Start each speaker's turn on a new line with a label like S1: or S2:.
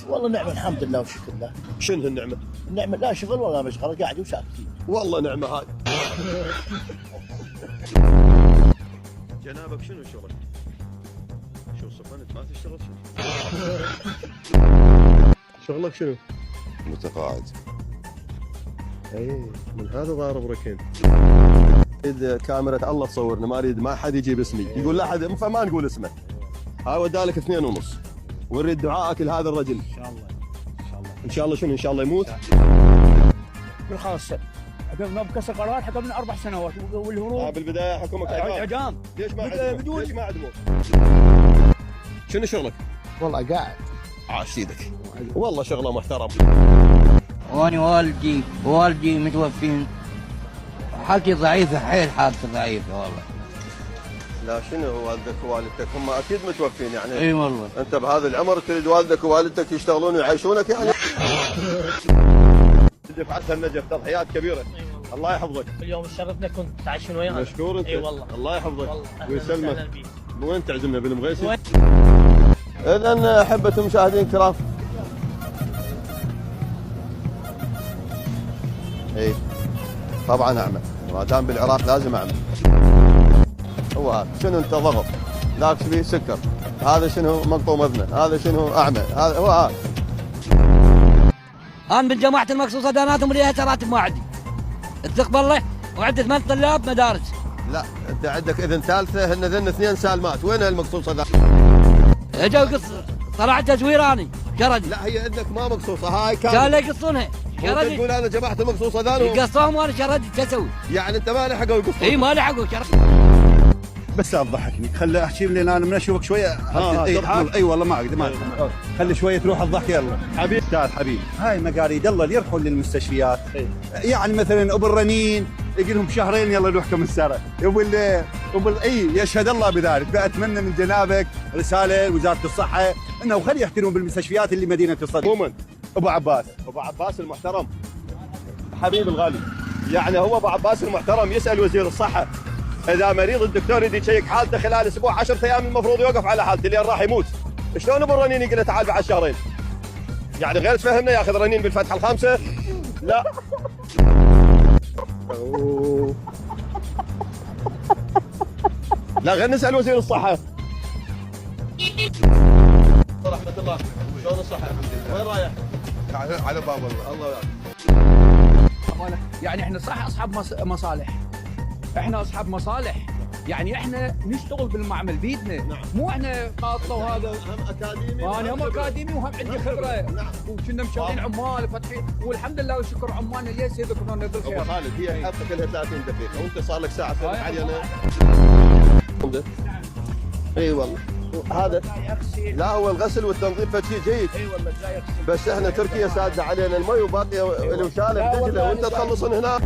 S1: والله نعمة الحمد لله وشكر الله.
S2: شنو النعمة؟
S1: النعمة لا شغل ولا مشغل قاعد وساكتين.
S2: والله نعمة هاي. جنابك شنو شغلك؟ شو صفنت ما تشتغل شنو؟ شغلك شنو؟
S3: متقاعد.
S2: اي من هذا ضارب ركين. اريد كاميرا الله تصورنا، ما اريد ما حد يجيب اسمي، يقول لا حد فما نقول اسمه. هاي ودالك 2.5 ونريد دعائك لهذا الرجل.
S1: ان شاء الله ان شاء الله.
S2: ان شاء الله شنو ان شاء الله يموت؟
S1: بالخاصة عقبنا بكسر قرارات عقبنا 4 سنوات والهروب.
S2: بالبداية حكمك
S1: اعدام.
S2: ليش ما
S1: بدون
S2: ليش ما عدموك؟ شنو شغلك؟
S1: والله قاعد.
S2: عاش ايدك. والله شغله محترم.
S4: وأنا والدي متوفين، حالتي ضعيفة حيل، حالتي ضعيفة والله.
S2: لا شنو والدك ووالدتك هم اكيد متوفين يعني.
S4: اي والله.
S2: انت بهذا العمر تريد والدك ووالدتك يشتغلون ويعيشونك يعني. دفعتها النجف تضحيات كبيره. الله يحفظك.
S5: اليوم شرفنا كنت تعيشون ويانا.
S2: مشكور انت.
S5: اي والله.
S2: الله يحفظك ويسلمك.
S5: وسهلا بيك.
S2: وين تعزمنا بالمغيسي؟ اذا احبه المشاهدين الكرام. اي طبعا اعمى، ما دام بالعراق لازم اعمى. هو هذا شنو انت ضغط، ذاك فيه سكر، هذا شنو مقطوم اذنه، هذا شنو اعمى، هذا هو هذا.
S4: أنا بالجماعة المخصوصة داناتهم ليها راتب ما عندي. اتق بالله وعندي 8 طلاب مدارس.
S2: لا انت عندك اذن ثالثه، هن ذن 2 سالمات، وين المقصوصه ذا؟
S4: اجوا طلعت تزوير اني شردي.
S2: لا هي عندك ما مقصوصه، هاي كامل.
S4: قال لي يقصونها
S2: شردي. تقول انا جماعه المقصوصه ذانهم
S4: يقصوهم وانا شردي شو اسوي؟
S2: يعني انت ما لحقوا يقصون؟
S4: اي ما لحقوا شردي.
S6: بس لا تضحكني، خلي احكي لي انا من اشوفك شويه. اي والله ما اقدر، ما أقدر. خلي شويه تروح الضحك. يلا
S2: حبيبي
S6: استاذ حبيبي، هاي مقاريد الله اللي يروحون للمستشفيات. يعني مثلا ابو الرنين يجي لهم شهرين يلا نروحكم السنه، اي يشهد الله بذلك. فاتمنى من جنابك رساله لوزاره الصحه انه خلي يحترمون بالمستشفيات اللي مدينه الصدر.
S2: عموما
S6: ابو عباس
S2: المحترم حبيب الغالي، يعني هو ابو عباس المحترم يسال وزير الصحه اذا مريض الدكتور يدي يشيك حالته خلال اسبوع 10 ايام المفروض يوقف على حالته لين راح يموت. شلون ابو الرنين يقول له تعال بعد شهرين؟ يعني غير تفهمنا ياخذ رنين بالفتحه الخامسه؟ لا. لا غير نسال وزير الصحه. ورحمه الله، شلون الصحه؟ وين رايح؟
S3: على باب الله.
S7: يعني احنا صح اصحاب مصالح، احنا اصحاب مصالح، يعني احنا نشتغل بالمعمل بيدنا.
S2: نعم.
S7: مو احنا قاطه وهذا.
S2: هم اكاديمي.
S7: انا هم اكاديمي وهم عندي خبره.
S2: نعم.
S7: وكنا مشغلين عمال فاتحين، والحمد لله والشكر عمالنا ليش يذكرونا بالخير.
S2: ابو خالد هي الحلقه كلها 30 دقيقه وانت صار لك ساعه تسولف علينا. اي والله هذا لا هو الغسل والتنظيف شيء جيد.
S7: اي والله لا يغسل.
S2: بس احنا تركيا سادة علينا المي وباقي الوشاله بدجله وانت تخلصون هناك.